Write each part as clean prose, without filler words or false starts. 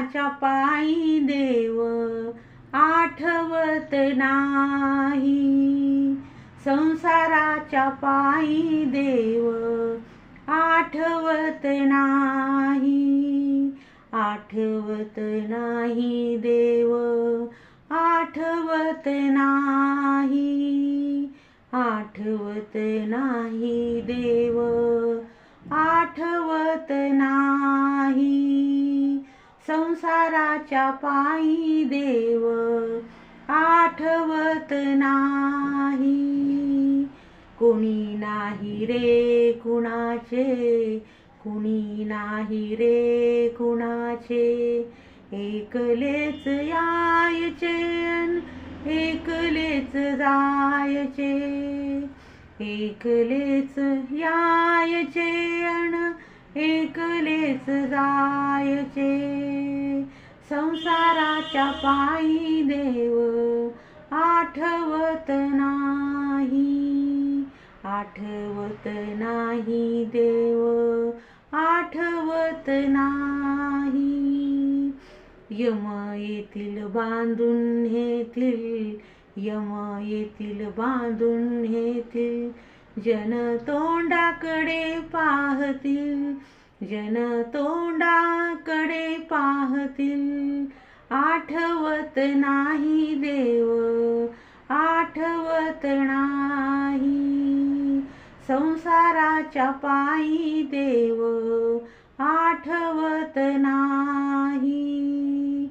संसाराच्या पायी देव आठवत नाही, संसाराच्या पायी देव आठवत नाही, आठवत नाही देव आठवत नाही, आठवत नाही देव आठवत नाही, संसाराच्या पायी देव आठवत नाही. कोणी नाही रे कुणाचे, कुणी नाही रे कुणाचे, एकलेच यायचे अन एकलेच जायचे, एकलेच यायचे अन एकलेच जायचे, संसाराच्या पायी देव आठवत नाही, आठवत नाही देव आठवत नाही. यम येतील बांधून नेतील, यम येतील बांधून नेतील, जन तोंडाकडे पाहतील, जन तोंडाकडे पाहतील, आठवत नाही देव आठवत नाही, संसाराच्या पायी देव आठवत नाही.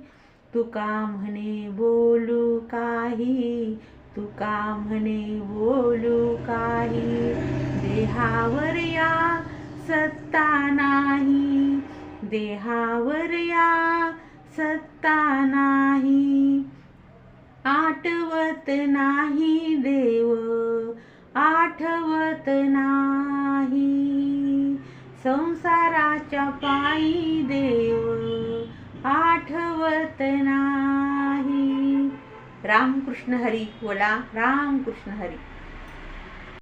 तुका म्हणे बोलू काही, तुका म्हणे बोलू काही, देहावर या सत्ता नाही, देहावर या सत्ता नाही, आठवत नाही देव आठवत नाही, संसाराच्या पायी देव आठवत नाही. रामकृष्ण हरी बोला, रामकृष्ण हरी.